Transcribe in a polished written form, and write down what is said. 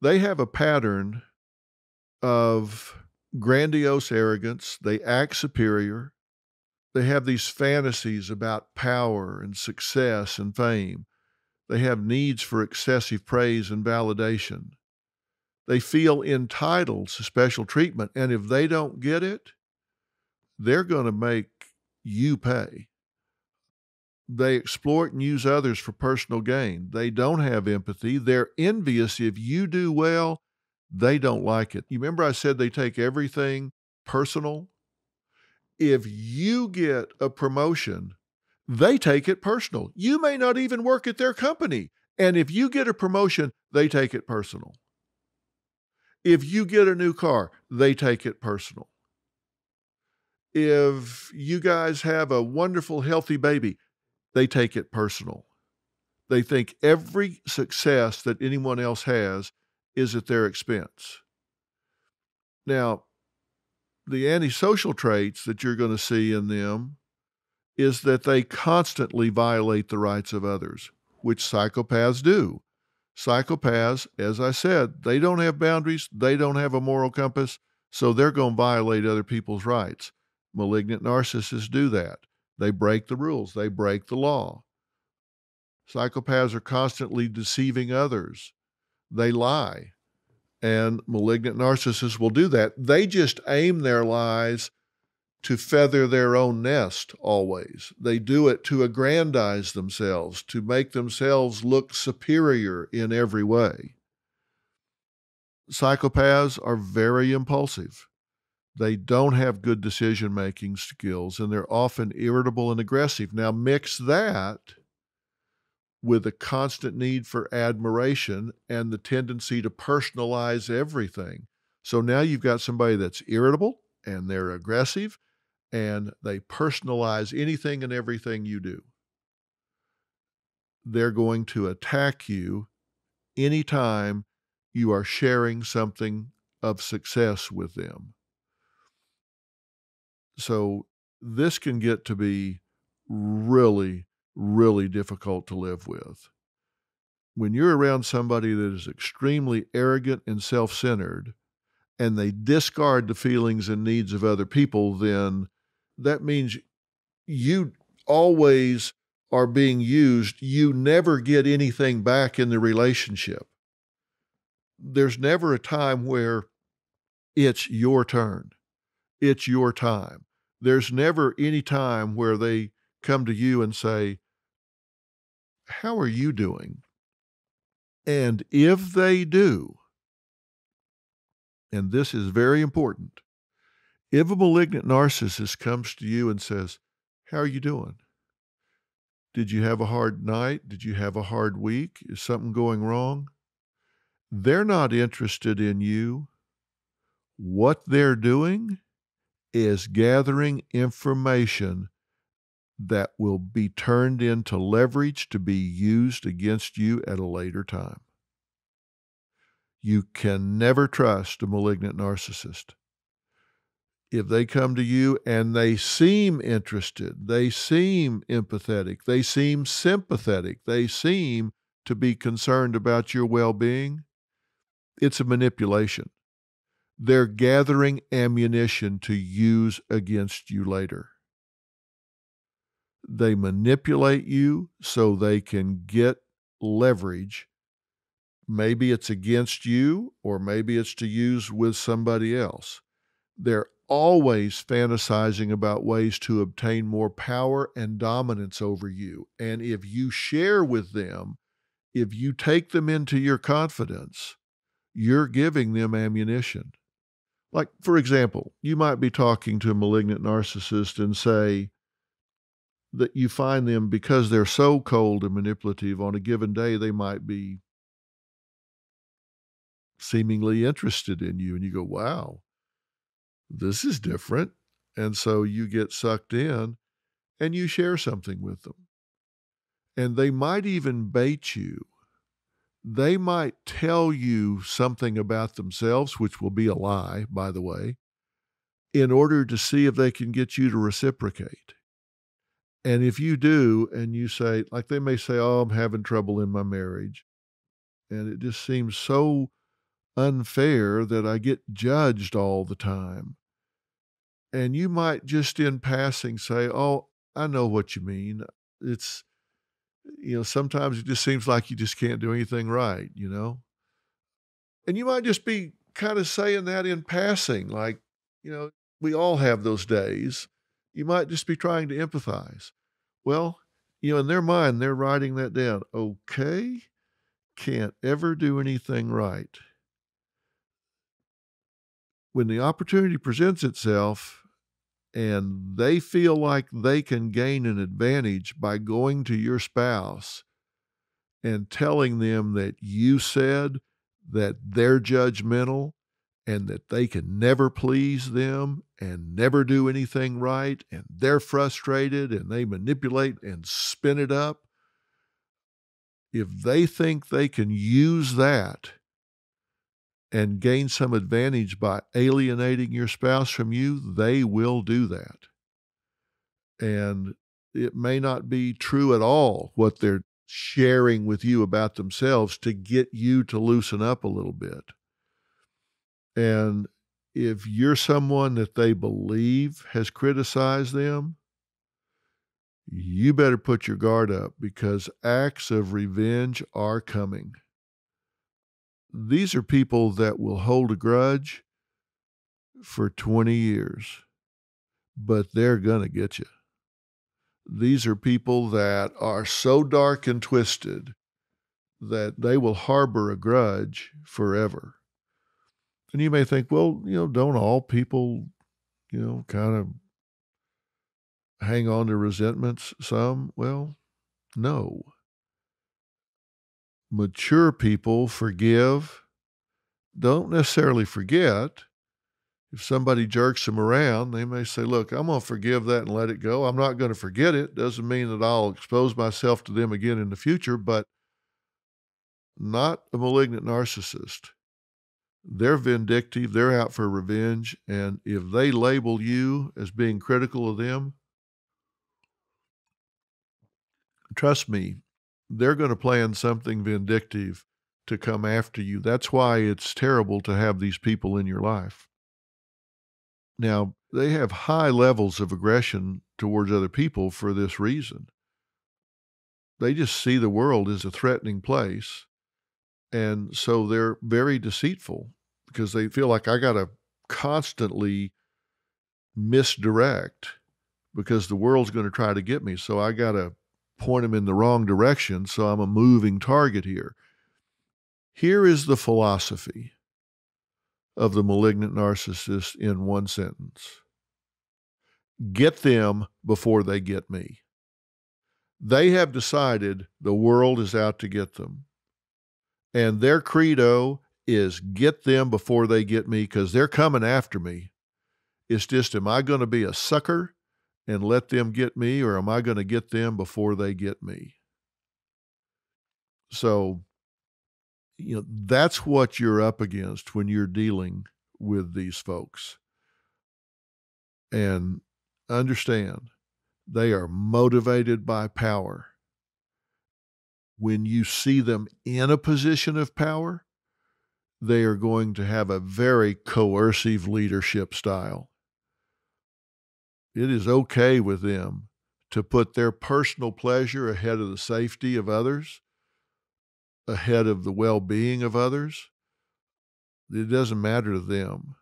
They have a pattern of grandiose arrogance. They act superior. They have these fantasies about power and success and fame. They have needs for excessive praise and validation. They feel entitled to special treatment, and if they don't get it, they're going to make you pay. They exploit and use others for personal gain. They don't have empathy. They're envious if you do well. They don't like it. You remember I said they take everything personal? If you get a promotion, they take it personal. You may not even work at their company. And if you get a promotion, they take it personal. If you get a new car, they take it personal. If you guys have a wonderful, healthy baby, they take it personal. They think every success that anyone else has is at their expense. Now, the antisocial traits that you're going to see in them is that they constantly violate the rights of others, which psychopaths do. Psychopaths, as I said, they don't have boundaries, they don't have a moral compass, so they're going to violate other people's rights. Malignant narcissists do that. They break the rules, they break the law. Psychopaths are constantly deceiving others. They lie. And malignant narcissists will do that. They just aim their lies to feather their own nest always. They do it to aggrandize themselves, to make themselves look superior in every way. Psychopaths are very impulsive. They don't have good decision-making skills, and they're often irritable and aggressive. Now, mix that with a constant need for admiration and the tendency to personalize everything. So now you've got somebody that's irritable, and they're aggressive, and they personalize anything and everything you do. They're going to attack you anytime you are sharing something of success with them. So this can get to be really, really difficult to live with. When you're around somebody that is extremely arrogant and self-centered, and they discard the feelings and needs of other people, then that means you always are being used. You never get anything back in the relationship. There's never a time where it's your turn. It's your time. There's never any time where they come to you and say, "How are you doing?" And if they do, and this is very important, if a malignant narcissist comes to you and says, "How are you doing? Did you have a hard night? Did you have a hard week? Is something going wrong?" They're not interested in you. What they're doing is gathering information that will be turned into leverage to be used against you at a later time. You can never trust a malignant narcissist. If they come to you and they seem interested, they seem empathetic, they seem sympathetic, they seem to be concerned about your well-being, it's a manipulation. They're gathering ammunition to use against you later. They manipulate you so they can get leverage. Maybe it's against you, or maybe it's to use with somebody else. They're always fantasizing about ways to obtain more power and dominance over you. And if you share with them, if you take them into your confidence, you're giving them ammunition. Like, for example, you might be talking to a malignant narcissist and say that you find them, because they're so cold and manipulative, on a given day, they might be seemingly interested in you. And you go, "Wow, this is different." And so you get sucked in and you share something with them. And they might even bait you. They might tell you something about themselves, which will be a lie, by the way, in order to see if they can get you to reciprocate. And if you do, and you say, like, they may say, "Oh, I'm having trouble in my marriage." And it just seems so unfair that I get judged all the time. And you might just in passing say, "Oh, I know what you mean. It's, sometimes it just seems like you just can't do anything right, you know?" And you might just be kind of saying that in passing, like, you know, we all have those days. You might just be trying to empathize. Well, in their mind, they're writing that down. Okay, can't ever do anything right. When the opportunity presents itself and they feel like they can gain an advantage by going to your spouse and telling them that you said that they're judgmental and that they can never please them and never do anything right and they're frustrated and they manipulate and spin it up, if they think they can use that and gain some advantage by alienating your spouse from you, they will do that. And it may not be true at all what they're sharing with you about themselves to get you to loosen up a little bit. And if you're someone that they believe has criticized them, you better put your guard up because acts of revenge are coming. These are people that will hold a grudge for 20 years, but they're going to get you. These are people that are so dark and twisted that they will harbor a grudge forever. And you may think, well, don't all people, kind of hang on to resentments some? Well, no. Mature people forgive, don't necessarily forget. If somebody jerks them around, they may say, look, I'm going to forgive that and let it go. I'm not going to forget it. Doesn't mean that I'll expose myself to them again in the future, but not a malignant narcissist. They're vindictive. They're out for revenge. And if they label you as being critical of them, trust me, they're going to plan something vindictive to come after you. That's why it's terrible to have these people in your life. Now, they have high levels of aggression towards other people for this reason. They just see the world as a threatening place. And so they're very deceitful because they feel like I got to constantly misdirect because the world's going to try to get me. So I got to point them in the wrong direction. So I'm a moving target here. Here is the philosophy of the malignant narcissist in one sentence. Get them before they get me. They have decided the world is out to get them. And their credo is get them before they get me because they're coming after me. It's just, am I going to be a sucker and let them get me, or am I going to get them before they get me? So, that's what you're up against when you're dealing with these folks. And understand, they are motivated by power. When you see them in a position of power, they are going to have a very coercive leadership style. It is okay with them to put their personal pleasure ahead of the safety of others, ahead of the well-being of others. It doesn't matter to them.